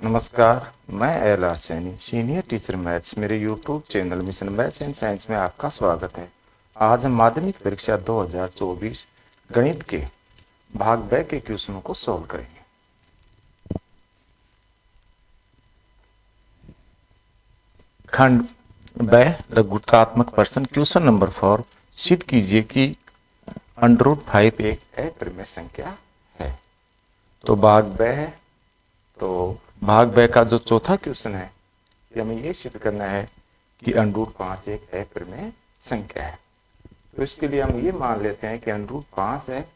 नमस्कार। मैं L Saini, senior teacher maths. मेरे YouTube channel mission maths and science में आपका स्वागत है। आज हम माध्यमिक परीक्षा 2024 गणित के भाग ब के क्वेश्चनों को सॉल्व करेंगे। खंड ब लघुगुणात्मक प्रश्न क्वेश्चन नंबर 4। सिद्ध कीजिए कि √5 एक अपरिमेय संख्या है। तो भाग ब है, तो भाग ब का जो चौथा क्वेश्चन है कि हमें ये सिद्ध करना है कि √5 एक अपरिमेय संख्या है। तो इसके लिए हम ये मान लेते हैं कि √5 है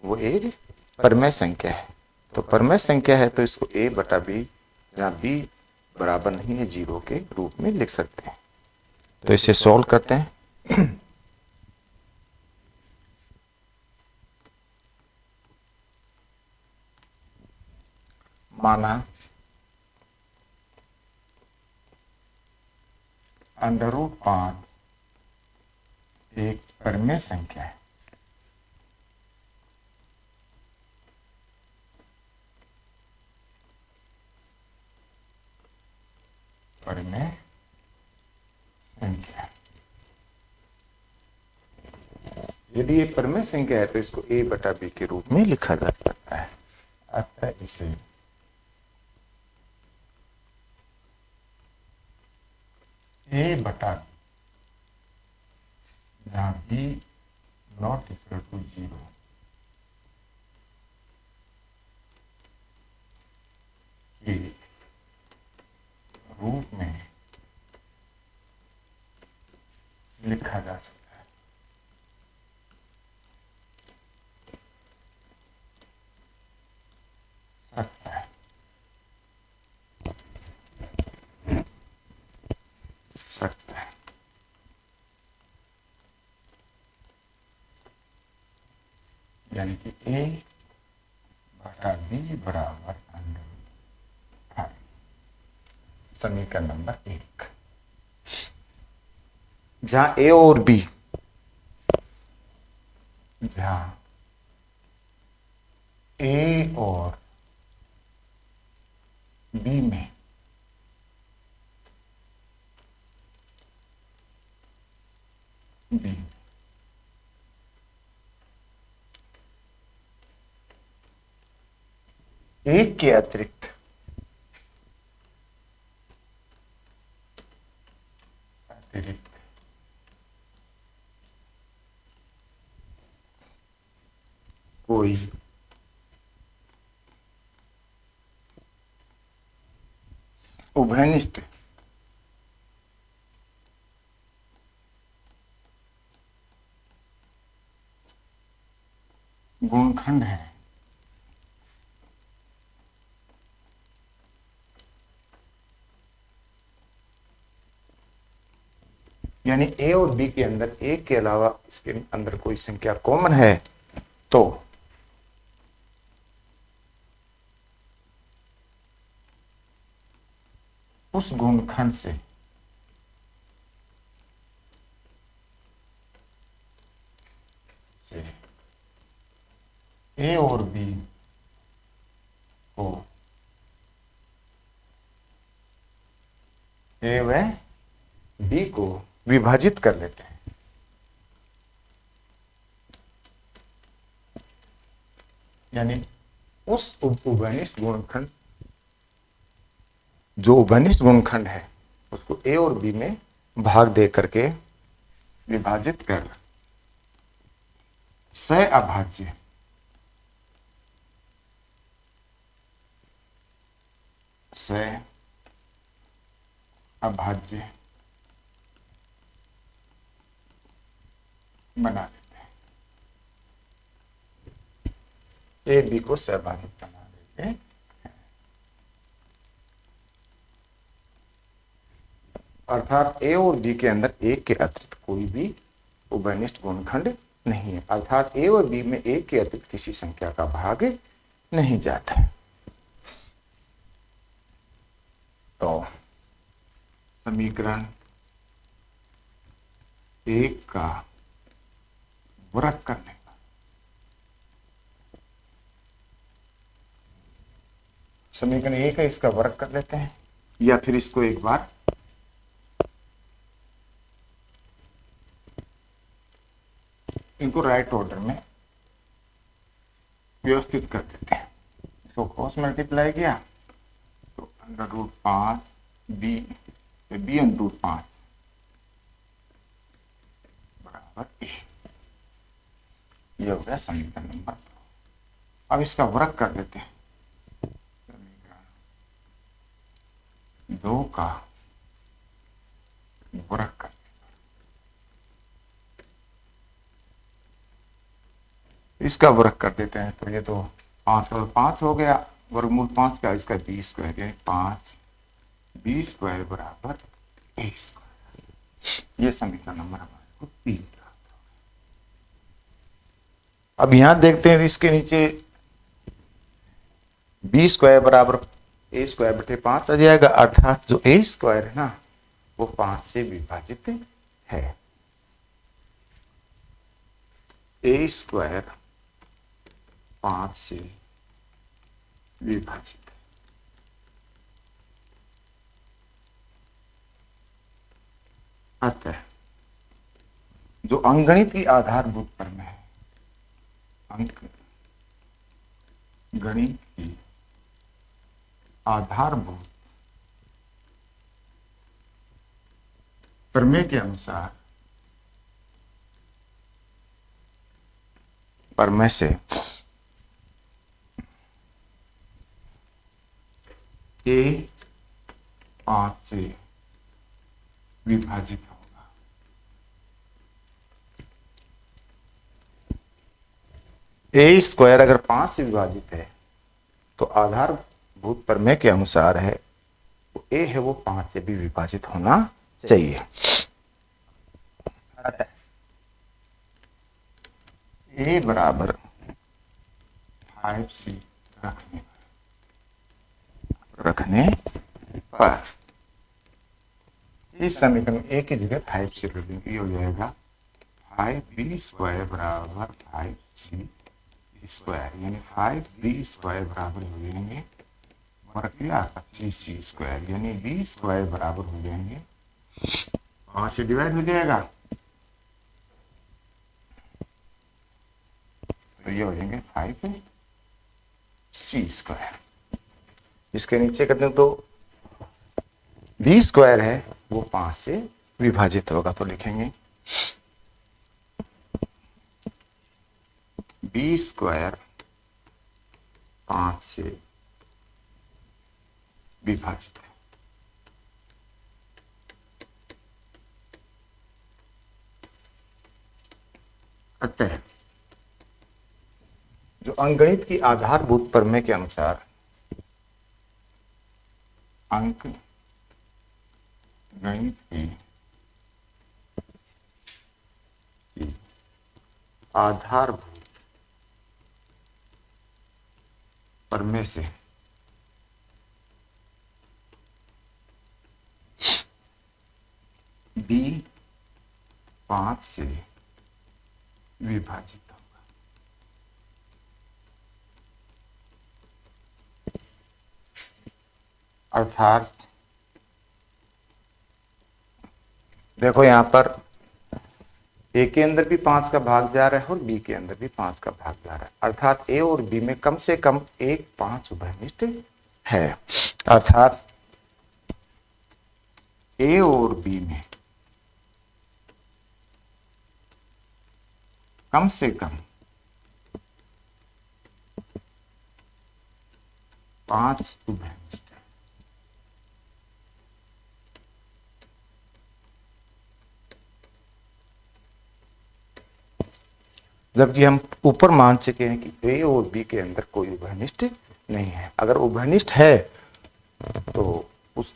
वो एक परिमेय संख्या है। तो परिमेय संख्या है तो इसको a/b, जहाँ b बराबर नहीं है 0 के रूप में लिख सकते हैं। तो इसे सॉल्व करते हैं। माना √5 एक परिमेय संख्या है। परिमेय संख्या, यदि ये परिमेय संख्या है तो इसको a/b के रूप में लिखा जा सकता है। अतः इसे a/b, जहाँ b नॉट इक्वल टू 0 के रूप में लिखा जा सकता है। सकता है यानी कि a/b बराबर √5। समीकरण नंबर 1, जहां a और b, जहां a और b में b एक के अतिरिक्त कोई उभयनिष्ठ गुणखंड है, यानी a और b के अंदर एक के अलावा इसके अंदर कोई संख्या कॉमन है, तो उस गुणखंड से a और b को a व b को विभाजित कर लेते हैं। यानी उस उभयनिष्ठ गुणखंड, जो उभयनिष्ठ गुणखंड है, उसको a और b में भाग दे करके विभाजित कर सह अभाज्य बना देते हैं। a b को सहभाजित बना देते हैं। अर्थात a और b के अंदर एक के अतिरिक्त कोई भी उभयनिष्ठ गुणखंड नहीं है। अर्थात a और b में एक के अतिरिक्त किसी संख्या का भाग नहीं जाता है। तो समीकरण 1 का वर्ग करने पर समीकरण 1 है, इसका वर्ग कर लेते हैं, या फिर इसको एक बार इनको राइट ऑर्डर में व्यवस्थित कर देते हैं। इसको क्रॉस मल्टीप्लाई किया तो √5 बी √5 बराबर ए। ये हो गया समीकरण नंबर 2। अब इसका वर्ग कर देते हैं। समीकरण 2 का वर्ग कर, इसका वर्ग कर देते हैं तो ये तो 5 का 5 हो गया, वर्गमूल 5 का, इसका बी स्क्वायर यानी 5 बी स्क्वायर बराबर ए स्क्वायर। ये समीकरण नंबर हमारे को 3 प्राप्त हो गया। अब यहां देखते हैं इसके नीचे बी स्क्वायर बराबर ए स्क्वायर बटे 5 आ जाएगा, अर्थात जो ए स्क्वायर है ना वो 5 से विभाजित है। ए स्क्वायर 5 से विभाजित है। अतः जो अंकगणित की आधारभूत प्रमेय है, अंक गणित की आधारभूत प्रमेय के अनुसार प्रमेय से ए 5 से विभाजित होगा। ए स्क्वायर अगर 5 से विभाजित है तो आधारभूत प्रमेय के अनुसार है तो ए है वो 5 से भी विभाजित होना चाहिए। ए बराबर 5 से रखने पर इस समीकरण ए की जगह 5 से रख देंगे, हो जाएगा 5b स्क्वायर बराबर 5c स्क्वायर, यानी 5b स्क्वायर बराबर हो जाएंगे वर्ग 25c स्क्वायर, यानी b स्क्वायर बराबर हो जाएंगे 5 से डिवाइड हो जाएगा तो ये हो जाएंगे 5c स्क्वायर। इसके नीचे करते हैं तो बी स्क्वायर है वो 5 से विभाजित होगा, तो लिखेंगे बी स्क्वायर 5 से विभाजित है। अतः जो अंकगणित की आधारभूत प्रमेय के अनुसार अंक गणित की आधारभूत प्रमेय से बी 5 से विभाजित होगा। अर्थात देखो यहां पर ए के अंदर भी 5 का भाग जा रहा है और बी के अंदर भी 5 का भाग जा रहा है, अर्थात ए और बी में कम से कम एक 5 उभयनिष्ठ है। अर्थात ए और बी में कम से कम 5 उभयनिष्ठ है। जबकि हम ऊपर मान चुके हैं कि ए और बी के अंदर कोई उभयनिष्ठ नहीं है। अगर उभयनिष्ठ है तो उस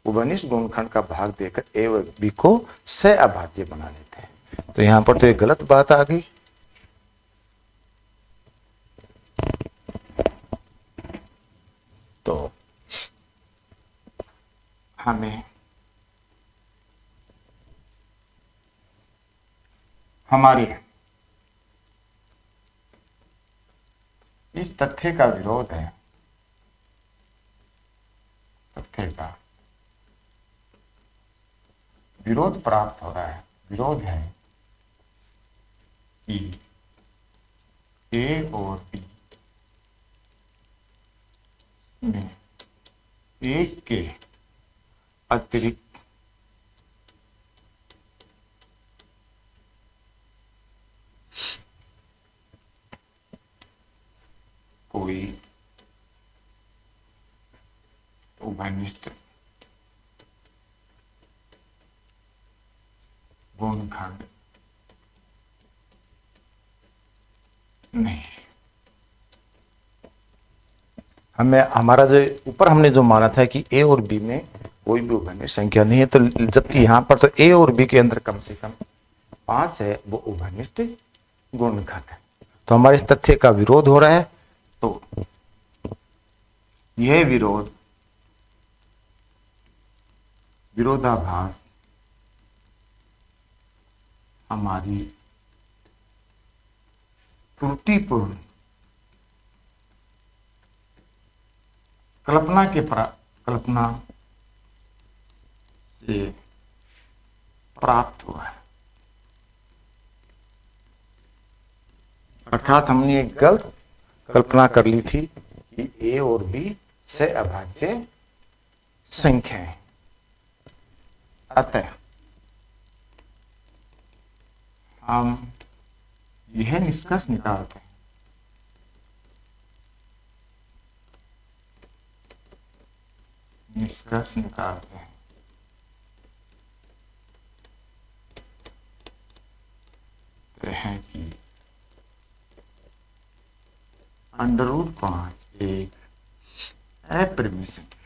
उभयनिष्ठ गुणनखंड का भाग देकर ए और बी को सहअभाज्य बना लेते हैं। तो यहां पर तो एक गलत बात आ गई। तो हमें हमारी इस तथ्य का विरोध है संख्या का विरोध प्राप्त हो रहा है। विरोध है कि ए और बी में एक के अतिरिक्त कोई उभयनिष्ठ गुणखंड नहीं। हमें हमारा जो ऊपर हमने जो माना था कि ए और बी में कोई भी उभयनिष्ठ संख्या नहीं है, तो जबकि यहाँ पर तो ए और बी के अंदर कम से कम 5 है, वो उभयनिष्ठ गुणखंड है। तो हमारे इस तथ्य का विरोध हो रहा है। तो यह विरोधाभास हमारी त्रुटिपूर्ण कल्पना से प्राप्त हुआ है। अर्थात हमने एक गलत कल्पना कर ली थी कि ए और बी से अभाज्य संख्या है। अतः हम यह निष्कर्ष निकालते हैं कि √5 एक अपरिमेय संख्या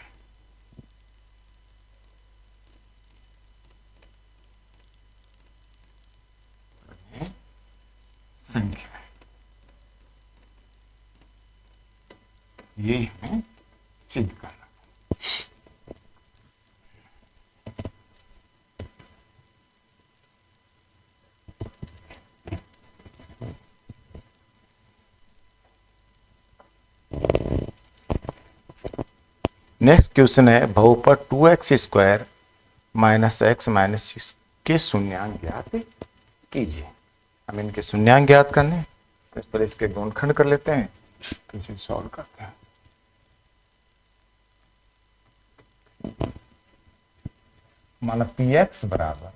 है। ये हमें सिद्ध करना। नेक्स्ट क्वेश्चन है बहुपद 2x² -x - 6 के शून्यांक ज्ञात कीजिए। हम इनके शून्यांक ज्ञात करने, तो इस पर इसके गुणनखंड कर लेते हैं, तो इसे सॉल्व करते हैं। माना px बराबर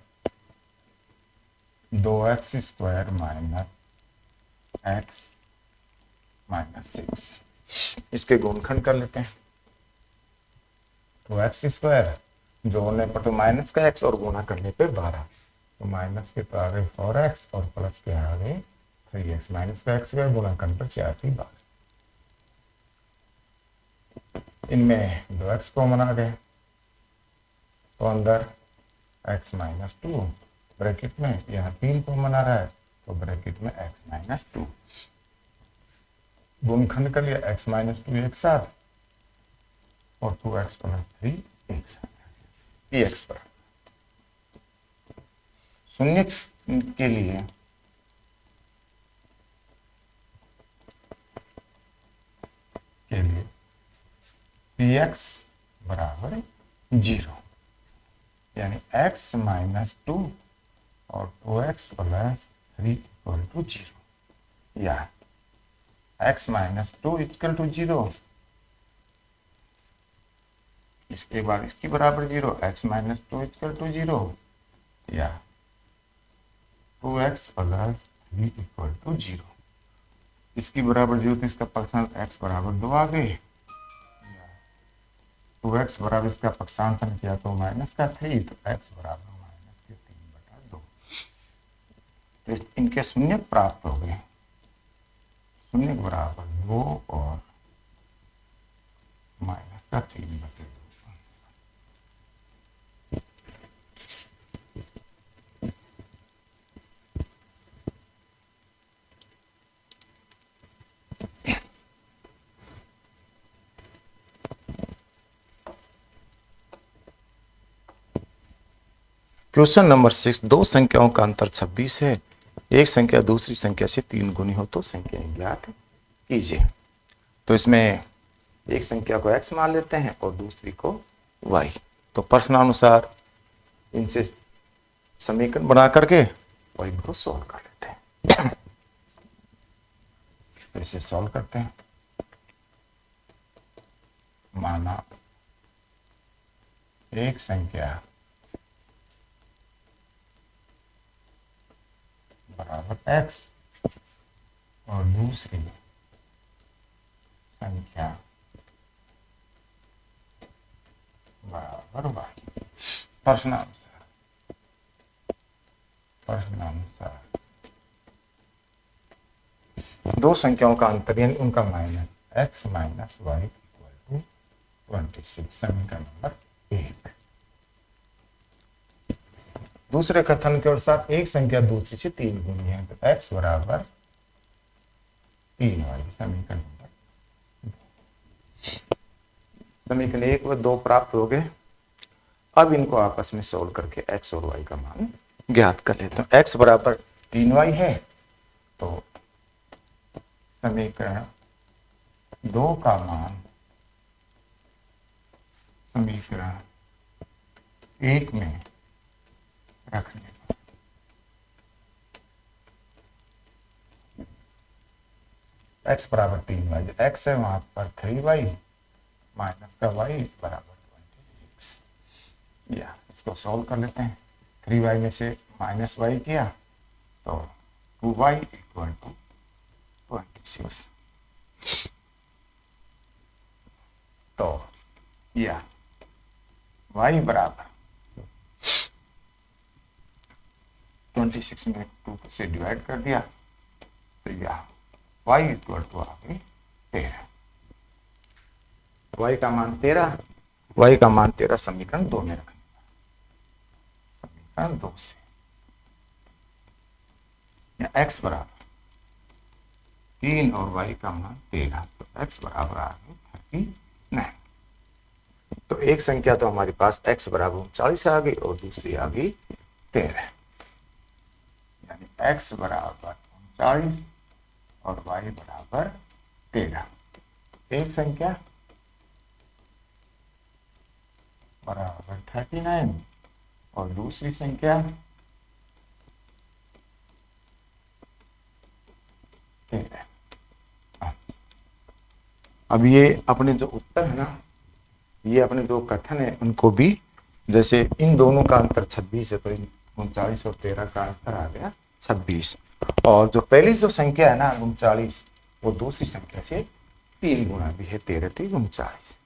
2x² - x - 6, इसके गुणनखंड कर लेते हैं। तो x² जोड़ने पर तो माइनस का x और गुणा करने पे 12, तो माइनस के तो आगे 4x और प्लस के आगे 3x, माइनस का x का गुणा करने पर 4 की 12। इनमें 2x कॉमन आ गए, तो अंदर x - 2 ब्रैकेट में, यहाँ 3 कॉमन आ रहा है तो ब्रैकेट में x - 2। गुणनखंड कर लिया, x - 2 एक साथ और 2x + 3 एक साथ। px पर शून्य के लिए px बराबर 0, यानी x - 2 और 2x + 3 = 0, या x - 2 = 0, इसके बाद इसकी बराबर 0, x - 2 = 0, या 2x + 3 = 0, इसकी बराबर 0, तो इसका पक्षांतर x बराबर 2 आ गए। 2x बराबर इसका पक्षांतर किया तो -3, तो x बराबर -3/2। तो इनके शून्य प्राप्त हो गए, शून्य बराबर 2 और -3/2। क्वेश्चन नंबर 6, दो संख्याओं का अंतर 26 है। एक संख्या दूसरी संख्या से 3 गुनी हो तो संख्या ज्ञात कीजिए। तो इसमें एक संख्या को x मान लेते हैं और दूसरी को वाई। तो प्रश्नानुसार इनसे समीकरण बना करके और इनको सॉल्व कर लेते हैं। तो इसे सॉल्व करते हैं। माना एक संख्या बराबर x और दूसरी संख्या बराबर y। प्रश्नानुसार दो संख्याओं का अंतर यानी उनका minus x minus y equal to 26। समीकरण नंबर 1। दूसरे कथन के अनुसार एक संख्या दूसरी से 3 गुनी है तो x बराबर 3y। समीकरण नंबर समीकरण 1 व 2 प्राप्त हो गए। अब इनको आपस में सोल्व करके x और y का मान ज्ञात कर लेते हैं। x बराबर 3y है तो समीकरण 2 का मान समीकरण 1 में रखने पर x बराबर 3y, x है वहां पर 3y माइनस का y बराबर 26। या इसको सॉल्व कर लेते हैं। 3y में से माइनस y किया तो 2y इक्वल टू 26। तो या y बराबर 26 में 2 से डिवाइड कर दिया तो यह y इक्वल टू आ गई 13। y का मान 13, y का मान 13 समीकरण 2 में रखना। समीकरण 2 से x बराबर 3 और y का मान 13 तो x बराबर आ गई 39। तो एक संख्या तो हमारे पास x बराबर 39 आ गई और दूसरी आ गई 13। यानी x बराबर 39 और y बराबर 13। एक संख्या बराबर 39 और दूसरी संख्या 13। अब ये अपने जो उत्तर है ना, ये अपने जो कथन है उनको भी, जैसे इन दोनों का अंतर 26 है तो 39 और 13 का अंतर आ गया 26। और जो पहली जो संख्या है ना 39 वो दूसरी संख्या से 3 गुना भी है। 13 3 39।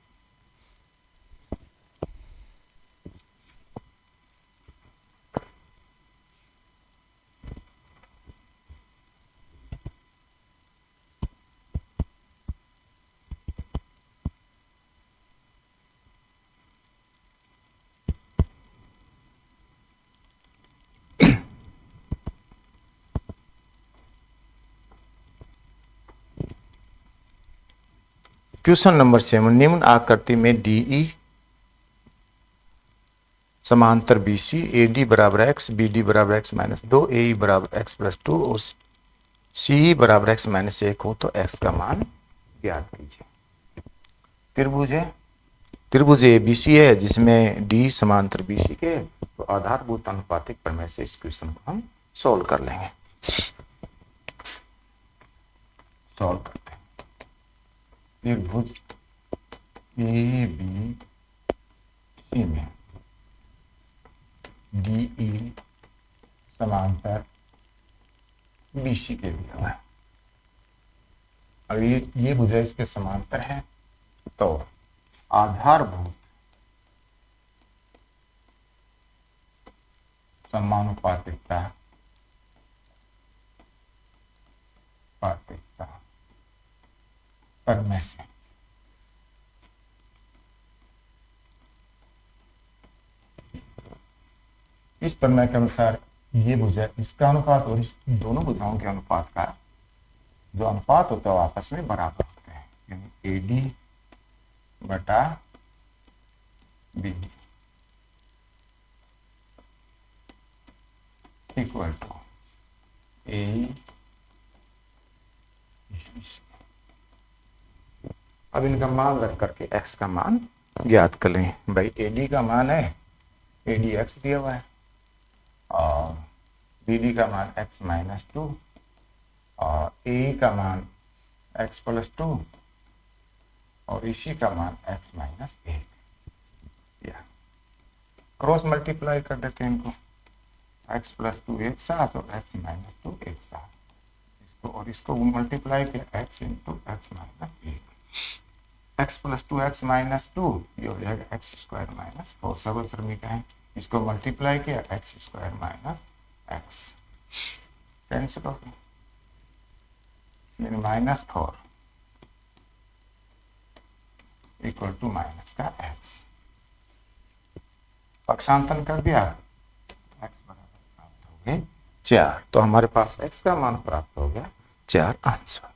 Question number 7। निम्न आकृति में DE समांतर BC, AD बराबर x, BD बराबर x माइनस 2, AE बराबर x प्लस 2 और CE बराबर x माइनस 1 हो तो x का मान ज्ञात कीजिए। त्रिभुज है, त्रिभुज ABC है जिसमें D समांतर BC के, तो आधारभूत अनुपातिक प्रमेय से इस क्वेश्चन को हम सॉल्व कर लेंगे। सॉल्व करते हैं। त्रिभुज ABC में DE समांतर BC के दिया हुआ है। अब ये भुजा इसके समांतर है तो आधारभूत समानुपातिकता प्रमेय से इस प्रमेय के अनुसार ये भुजा इसका अनुपात और इस दोनों भुजाओं के अनुपात का जो अनुपात होता है वो आपस में बराबर होते हैं। यानी AD बटा BD इक्वल टू AE। अब इनका मान रख करके x का मान ज्ञात कर लें। भाई AD का मान है, ADX दिया हुआ है, और BD का मान x माइनस 2, और AE का मान x प्लस 2, और इसी का मान x माइनस 1। या क्रॉस मल्टीप्लाई कर देते हैं इनको, x प्लस 2 एक साथ और x माइनस 2 एक साथ, इसको और इसको मल्टीप्लाई किया x into x minus 1, x plus 2 x minus 2, ये हो जाएगा एक्स स्क्वायर माइनस 4, सबल श्रमिका है, इसको मल्टीप्लाई किया x square minus x, cancel हो गया, यानी माइनस 4 इक्वल टू माइनस का एक्स, पक्षांतन कर दिया, एक्स बराबर प्राप्त हो गए 4। तो हमारे पास एक्स का मान प्राप्त हो गया 4 आंसर।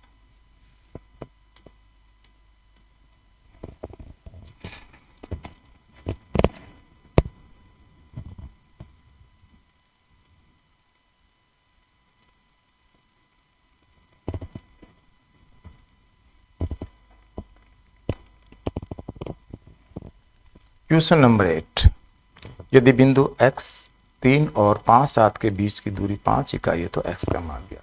क्वेश्चन नंबर 8, यदि बिंदु x 3 और 5 7 के बीच की दूरी 5 इकाई है तो x का मान दिया।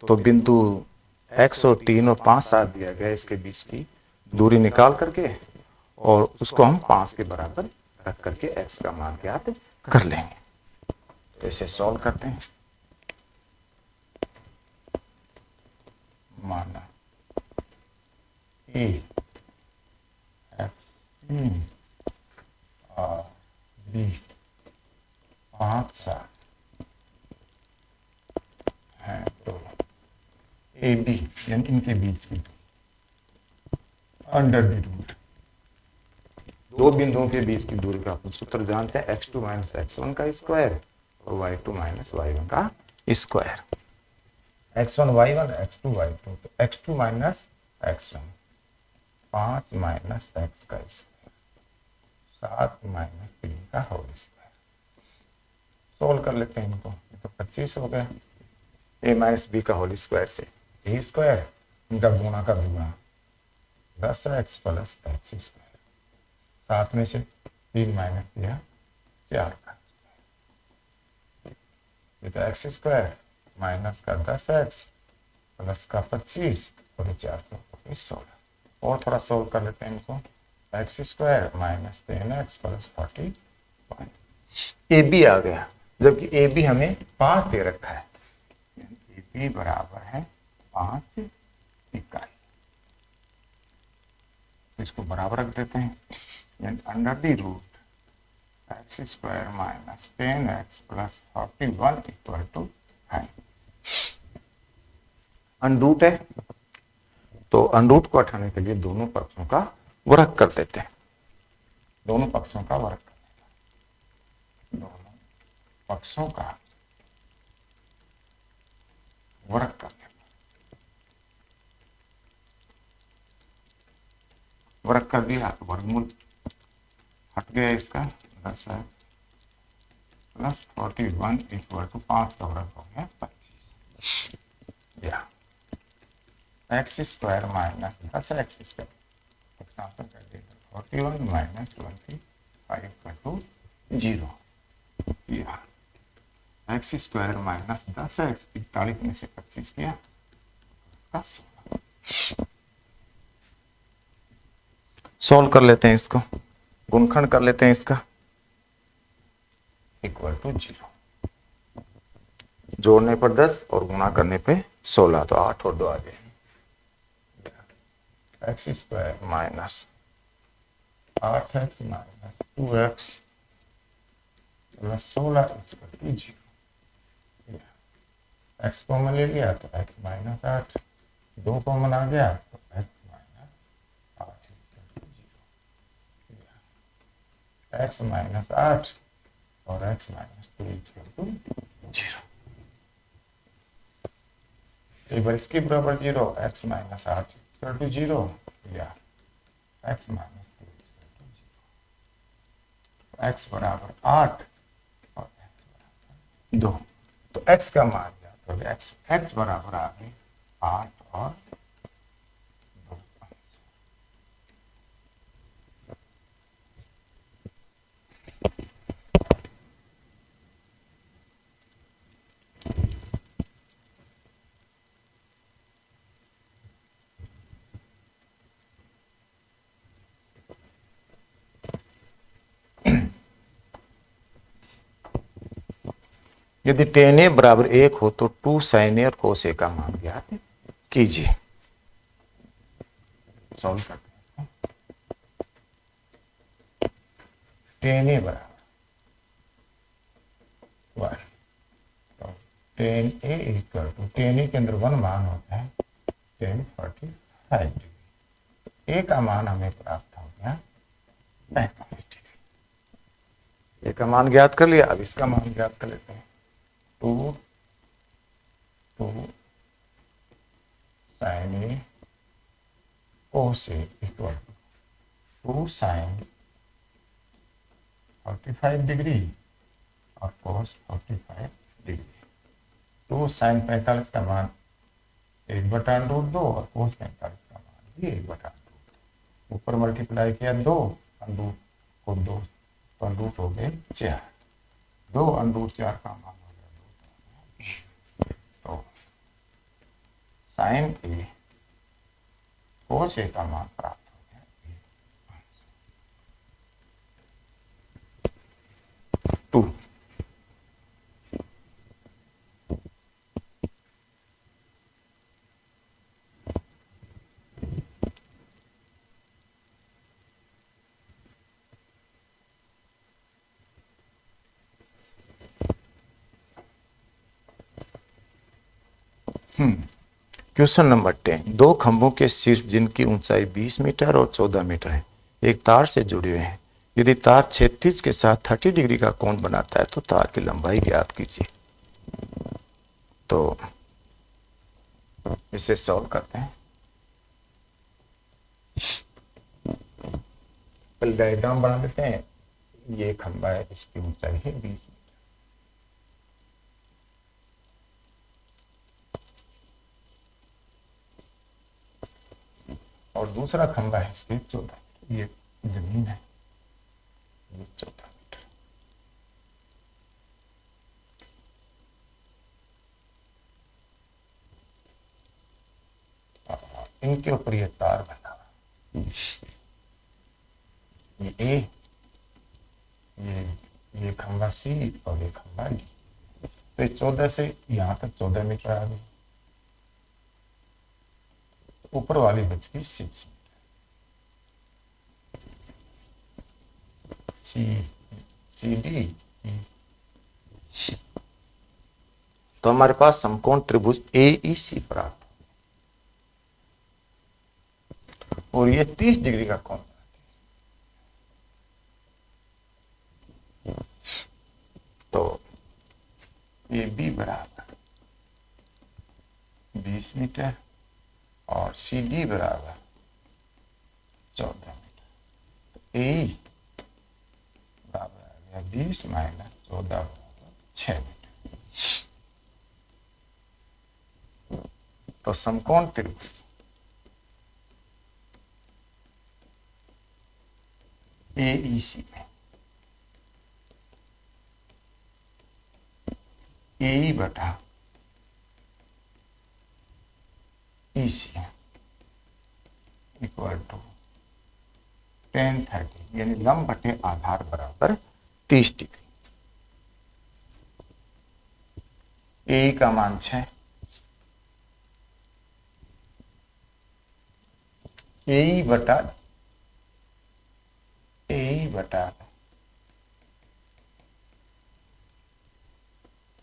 तो बिंदु x और 3 और 5 7 दिया गया, इसके बीच की दूरी निकाल करके और उसको हम 5 के बराबर रख करके x का मान ज्ञात कर लेंगे। तो इसे सॉल्व करते हैं। माना a x 3 और b 5 7 है, तो ए बी यानी इनके बीच की अंडर द रूट, दो बिंदुओं के बीच की दूरी का अपन सूत्र जानते हैं, x2 माइनस x1 का स्क्वायर और y2 माइनस y1 का square. x1 y1 x2 y2, तो x2 minus x1 5 minus x का स्क्वायर 7 माइनस 3 का होल स्क्वायर। सोल्व कर लेते हैं इनको, तो 25 हो गया, a माइनस बी का होल स्क्वायर से a स्क्वायर, इनका गुणा का दुगुना 10x प्लस एक्स स्क्वायर, साथ में से 3 माइनस किया 4 का स्क्वायर, ये तो एक्स स्क्वायर माइनस का 10x प्लस का 25 और 4 तो 16। और थोड़ा सोल्व कर लेते हैं इनको, x square minus 10x plus 41, A B आ गया, जबकि ए बी हमें 5 दे रखा है, ए बी बराबर है 5 इकाई, इसको बराबर रख देते हैं, यानी under the root x square minus 10x plus 41 equal to 5। Under root है तो अनरूट को हटाने के लिए दोनों पक्षों का वर्ग कर देते हैं, दोनों पक्षों का वर्ग कर देते हैं, दोनों पक्षों का वर्ग कर देते हैं, वर्ग कर दिया तो वर्गमूल हट गया इसका, 10x प्लस 41 इक्वल टू 5 का वर्ग हो गया 25, या x square minus 10x square example कर देगा 41 माइनस 25 का टू 0, या एक्स स्क्वायर माइनस 10x 41 में से 25 किया का 16। सॉल्व कर लेते हैं इसको, गुणनखंड कर लेते हैं इसका, इक्वल टू 0, जोड़ने पर 10 और गुणा करने पे 16, तो 8 और 2 आ गए, x square minus 8x minus 2x plus 16 equal to 0, x common ले लिया तो x माइनस 8, 2 कॉमन आ गया तो x minus 8 equal to 0, x minus 8 और x माइनस 2 इक्वल टू 0, एक बार इसके बराबर 0, x माइनस 8 इक्वल टू 0, या x minus 2 equal to 0, x बराबर 8 और x बराबर 2, तो x का मान तो x बराबर आ गई 8 और 2, यदि tan A बराबर 1 हो तो 2 sin A और cos A का मान ज्ञात कीजिए। सॉल्व करते हैं। tan A बराबर 1, तो tan A equal to tan A के अंदर 1 मान होता है tan 45 डिग्री। A का मान हमें प्राप्त हो गया 45 डिग्री। A का मान ज्ञात कर लिया, अब इसका मान ज्ञात कर लेते हैं। 2 sin A cos A equal to 2 sin 45 degree और cos 45 डिग्री। 2 sin 45 का मान 1/√2 और cos 45 का मान भी 1/√2। ऊपर मल्टीप्लाई किया 2 √2 को 2 तो √ हो गए 4। 2 √4 का मान हो गया 2। तो sin A cos A का मान प्राप्त हो गया 2। Question number 10। दो खंभों के शीर्ष जिनकी ऊंचाई 20 मीटर और 14 मीटर है एक तार से जुड़े हुए हैं। यदि तार क्षैतिज के साथ 30 डिग्री का कोण बनाता है तो तार की लंबाई ज्ञात कीजिए। तो इसे सॉल्व करते हैं। पहले डायग्राम बना देते हैं। ये खंभा है, इसकी ऊंचाई है 20 मीटर और दूसरा खंभा है इसके 14 मीटर। ये जमीन है, ये 14 मीटर। इनके ऊपर ये तार बना हुआ, ये ए, ये खंभा सी और ये खंभा डी। तो 14 से यहां तक 14 मीटर आ गई। ऊपर वाली बच गई 6 मीटर। C D. तो हमारे पास समकोण त्रिभुज AEC प्राप्त और ये 30 डिग्री का कोण बनाती है। तो ए बी बराबर 20 मीटर और सी डी बराबर 14 मीटर। ए बराबर आ गया 20 माइनस 14 बराबर 6 मीटर। तो समकोण त्रिभुज AEC में AE बटा EC इक्वल टू tan 30 यानी लंब बटे आधार बराबर 30 डिग्री। AE का मान 6, AE बटा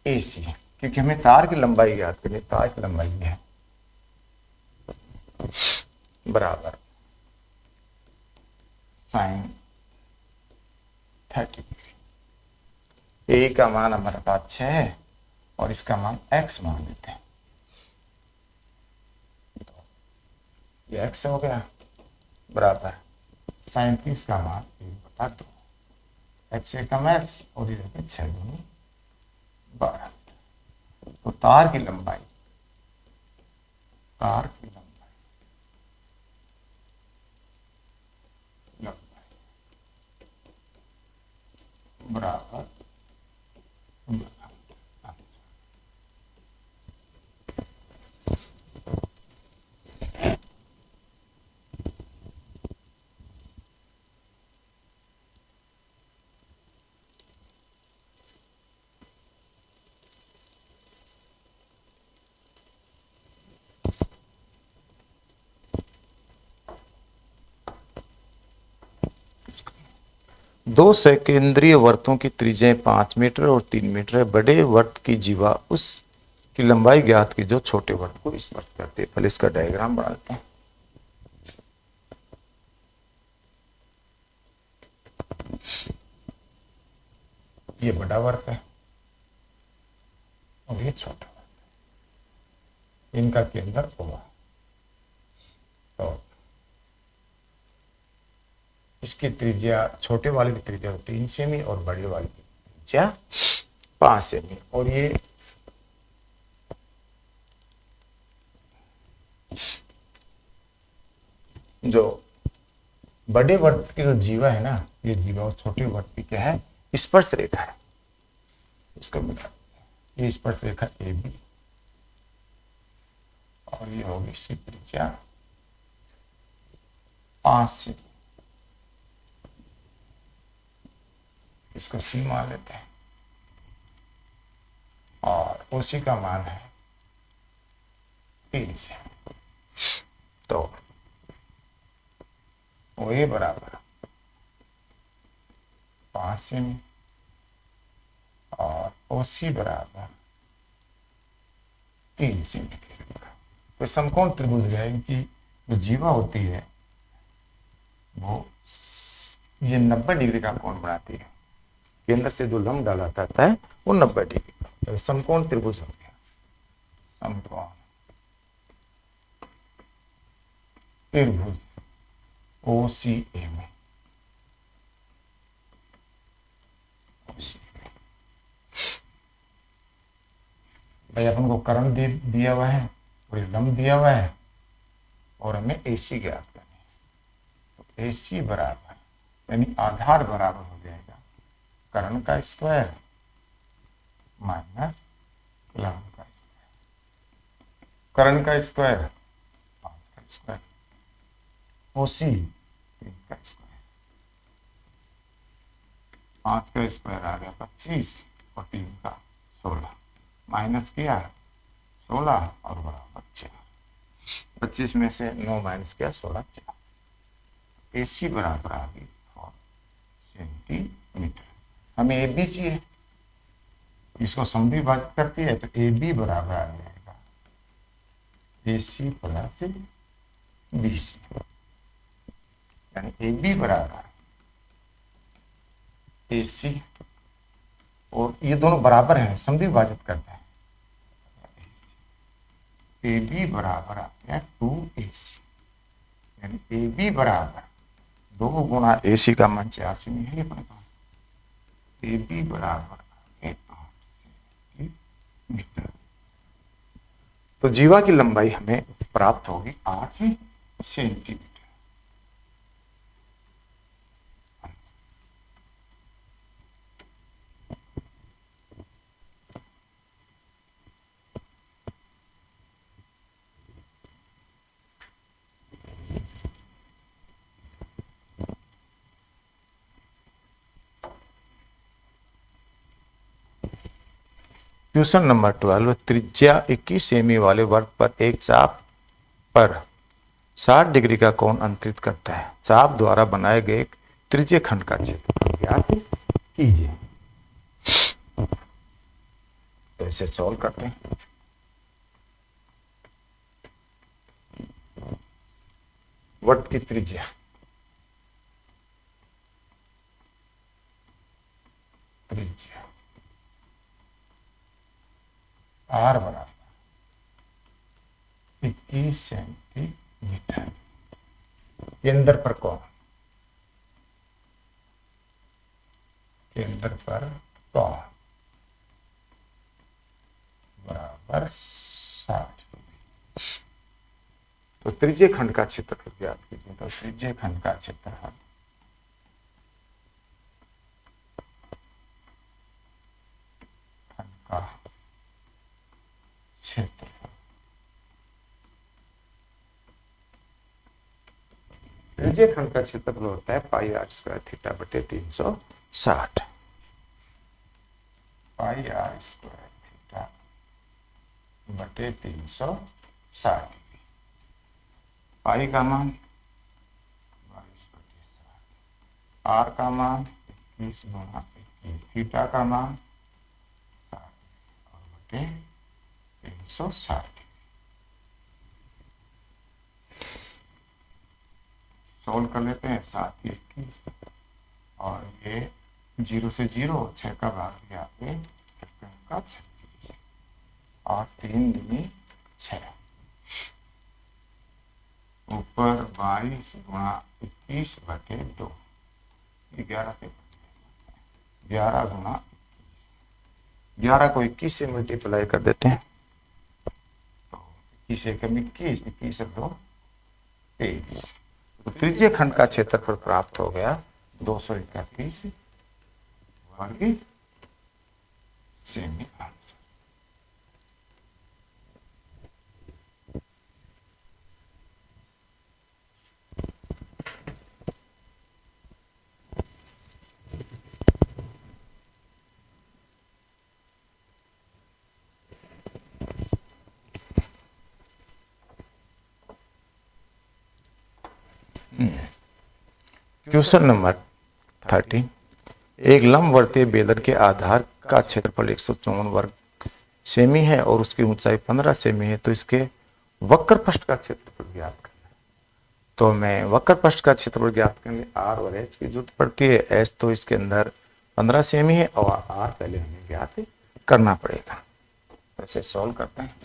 AC, क्योंकि हमें तार की लंबाई याद करनी। तार की लंबाई है बराबर sin 30 डिग्री। ए का मान हमारे पास 6 है और इसका मान x मान लेते हैं। तो ये x हो गया बराबर sin 30 का मान 1/2। x एकम x और ये 6 दूनी 12। तो तार की लंबाई बराबर दो सकेंद्रीय वर्तों की त्रिज्याएं 5 मीटर और 3 मीटर है। बड़े वर्त की जीवा उस की लंबाई ज्ञात की जो छोटे वर्त को स्पर्श करते हैं। पहले इसका डायग्राम बनाते हैं। ये बड़ा वर्त है और ये छोटा वर्त है। इनका केंद्र हुआ तो इसकी त्रिज्या, छोटे वाले की त्रिज्या 3 सेमी और बड़े वाले की त्रिज्या 5 सेमी। और ये जो बड़े वर्त की जो जीवा है ना, ये जीवा और छोटे वर्त की क्या है, स्पर्श रेखा है। इसको मिला, ये स्पर्श रेखा ए बी और ये होगी इसकी त्रिज्या 5 सेमी। इसको सी मान लेते हैं और उसी का मान है 3 सेमी। तो ओ ए बराबर 5 सेमी और ओ सी बराबर 3 सेमी। तो समकोण त्रिभुज है, इनकी जो जीवा होती है वो ये 90 डिग्री का कोण बनाती है। केंद्र से जो लंब डाला जाता है वो 90 डिग्री का। तो समकोण त्रिभुज हो गया। समकोण त्रिभुज ओ सी ए में भाई अपन को कर्ण दिया हुआ है और लंब दिया हुआ है और हमें AC ज्ञात करनी है। तो AC बराबर यानी आधार बराबर हो जाएगा कर्ण का स्क्वायर माइनस लंब का स्क्वायर। कर्ण का स्क्वायर 5 का स्क्वायर, OC 3 का स्क्वायर। 5 का स्क्वायर आ गया 25 और 3 का 16, माइनस किया 16 और बराबर 4। 25 में से 9 माइनस किया 16 4। AC बराबर आ गई 4 सेंटीमीटर। हमें AB चाहिए, इसको समद्विभाजित करती है तो AB बराबर आ जाएगा AC प्लस BC, यानी AB बराबर AC और ये दोनों बराबर हैं, समद्विभाजित करते हैं। AB बराबर आ गया 2AC, यानी AB बराबर 2 गुणा AC का मान 86 में है अपने पास। AB बराबर आ गया 8 सेंटीमीटर। तो जीवा की लंबाई हमें प्राप्त होगी 8 सेंटीमीटर। क्वेश्चन नंबर 12, त्रिज्या 21 सेमी वाले वर्ग पर एक चाप पर 60 डिग्री का कोण अंतरित करता है। चाप द्वारा बनाए गए त्रिज्य खंड का क्षेत्रफल ज्ञात कीजिए। तो इसे सॉल्व करते हैं। वर्ग की त्रिज्या R बराबर 21 सेंटीमीटर। केंद्र पर कोण, केंद्र पर कोण बराबर 60। तो त्रिज्य खंड का क्षेत्रफल ज्ञात कीजिए। तो त्रिज्य खंड का क्षेत्रफल त्रिज्य खंड का क्षेत्रफल होता है पाई आर स्क्वायर थीटा बटे 360। पाई आर स्क्वायर थीटा बटे 360। पाई का मान 22/60, आर का मान 21 गुणा 21, थीटा का मान 60 और बटे 360। सोल्व कर लेते हैं। 7 21 और ये 0 से 0, 6 का भाग दिया आपने का 36 और 3 दूनी 6, ऊपर 22 गुणा 21 बटे 2, 11 से 11 गुणा 11 को 21 से मल्टीप्लाई कर देते हैं तो 21 से 21, 21 और 2 23। तो तृतीय खंड का क्षेत्रफल प्राप्त हो गया 231 वर्ग सेमी। आंसर क्वेश्चन नंबर 13, एक लंबवर्तीय बेलन के आधार का क्षेत्रफल 154 वर्ग सेमी है और उसकी ऊंचाई 15 सेमी है, तो इसके वक्र पृष्ठ का क्षेत्रफल ज्ञात करना है। तो मैं वक्र पृष्ठ का क्षेत्रफल ज्ञात करने आर और एच की जरूरत पड़ती है। एच तो इसके अंदर 15 सेमी है और आर पहले हमें ज्ञात करना पड़ेगा। ऐसे सॉल्व करते हैं।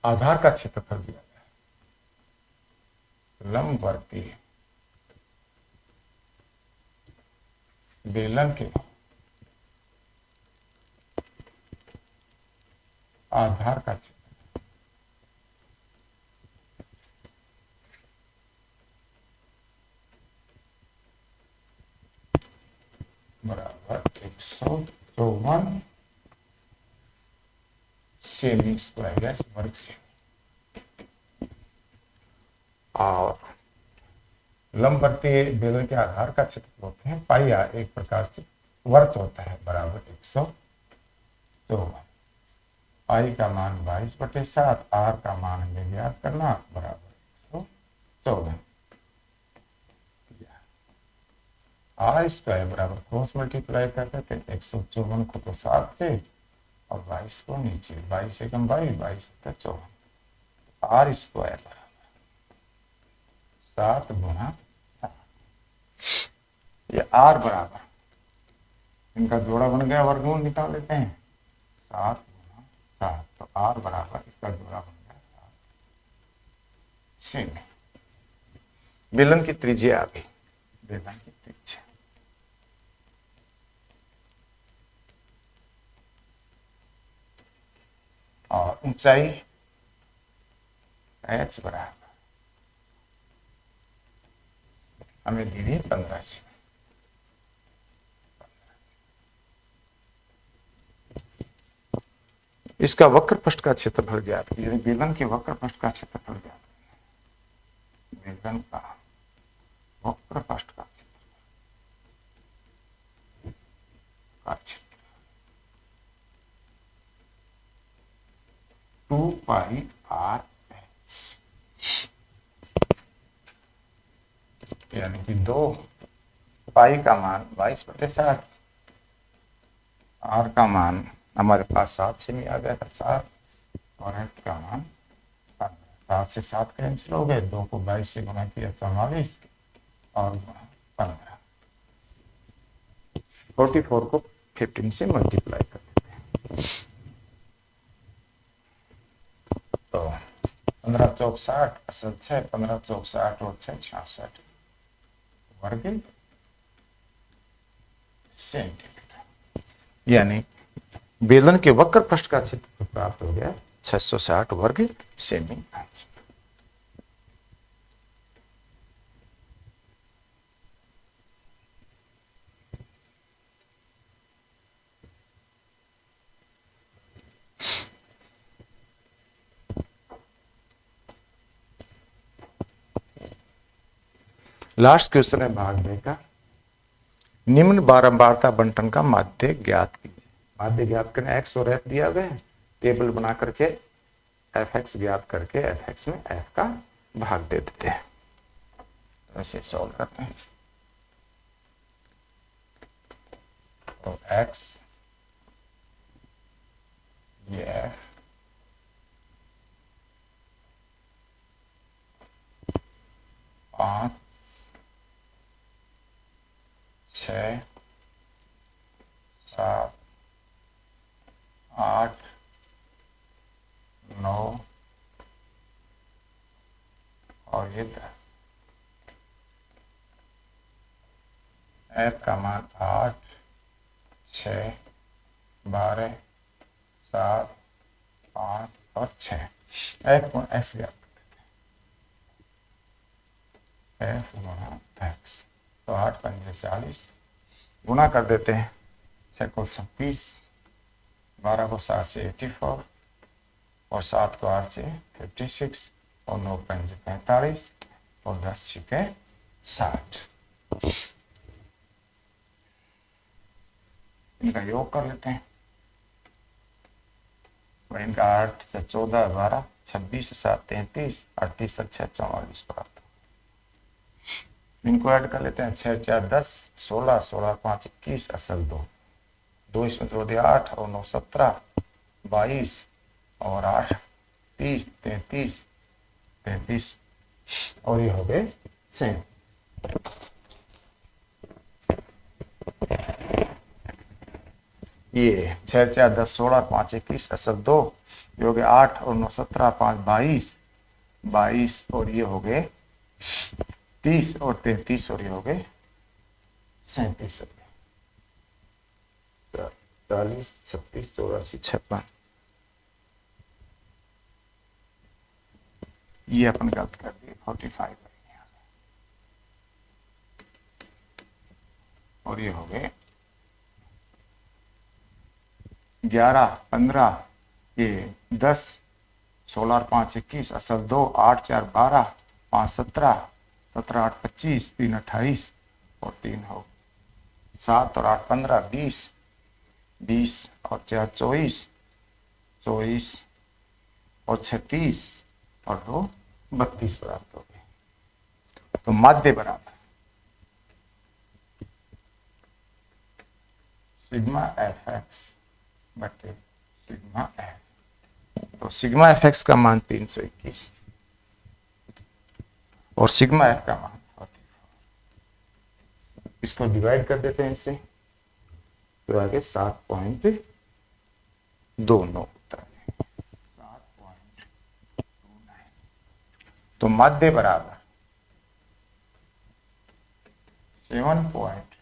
आधार का क्षेत्रफल दिया गया, लंबवर्तीय बेलन के आधार का क्षेत्रफल बराबर 154 सेमी स्क्वायर वर्ग सेमी। और लंबवर्तीय बेलन के आधार का क्षेत्रफल होते हैं पाई आर, एक प्रकार से वर्त होता है, बराबर 154। पाई का मान 22/7, आर का मान हमें ज्ञात करना, बराबर 114। आर स्क्वायर बराबर क्रॉस मल्टीप्लाई कर देते हैं 154 को तो 7 से और 22 को नीचे, 22 से कम 22, 22 से 54। आर स्क्वायर बराबर 7 गुणा 7, ये आर बराबर, इनका जोड़ा बन गया, वर्गमूल निकाल लेते हैं 7 गुणा 7, तो आर बराबर इसका जोड़ा बन गया 7 सेमी। बेलन की त्रिज्या आ गई, बेलन की त्रिज्या और ऊंचाई एच बराबर हमें दी है 15 से। इसका वक्र पृष्ठ का क्षेत्रफल ज्ञात कीजिए। बेलन के वक्र पृष्ठ का क्षेत्रफल ज्ञात करना, बेलन का वक्र पृष्ठ का क्षेत्रफल 2 पाई आर एच, यानी कि 2 पाई का मान 22/7, आर का मान हमारे पास 7 सेमी आ गया था 7, और एच का मान 7 से 7 कैंसिल हो गए, 2 को 22 से गुना किया 44 और 15, 44 को 15 से मल्टीप्लाई कर देते हैं तो 15 चौक 60, असल 6, 15 चौक 60 और 6 66 वर्ग सेंटीमीटर। यानी बेलन के वक्र पृष्ठ का क्षेत्रफल प्राप्त हो गया 660 वर्ग सेमी। आंसर लास्ट क्वेश्चन है भाग बे का। निम्न बारंबारता बंटन का माध्य ज्ञात कीजिए। माध्य ज्ञात करने एक्स और एफ दिया गया है, टेबल बना करके एफ एक्स ज्ञात करके एफ एक्स में एफ का भाग दे देते हैं। ऐसे सॉल्व करते हैं। तो x ये f 5 6 7 8 9 और ये 10। f का मान 8 6 12 7 5 और 6। f को ऐसे याद f गुणा x। तो 8 पंजे 40 गुना कर देते हैं। 6 को 26, 12 को 7 से 84 और 7 को 8 से 56 और 9 पंजे 45 और 10 छिके 60। इनका योग कर लेते हैं। तो इनका 8 से 14 12 26 से 7 33 38 से 6 44 प्राप्त। इनको ऐड कर लेते हैं। 6 4 10 16 16 5 21 असल 2 2 इसमें जोड़ दिया 8 और 9 17 22 और 8 30 33 33 और ये हो गए सेम। ये 6 4 10 16 5 21 असल 2 ये हो गए 8 और 9 17 5 22 22 और ये हो गए 30 और 33 और ये हो गए 37 हो गए 40 36 84 56। ये अपन गलत कर दिए 45 और ये हो गए 11 15 ये 10 16 और 5 21 असल 2 8 4 12 5 17 17 8 25 3 28 और 3 हो 7 और 8 15 20 20 और 4 24 24 और 36 और 2 32 प्राप्त हो गए। तो माध्य बराबर सिग्मा एफ एक्स बटे सिग्मा एफ। तो सिग्मा एफ एक्स का मान 321 और सिग्मा एफ का मान 44। इसको डिवाइड कर देते हैं इससे तो आगे 7.29 उत्तर है 7.29। तो माध्य बराबर 7.29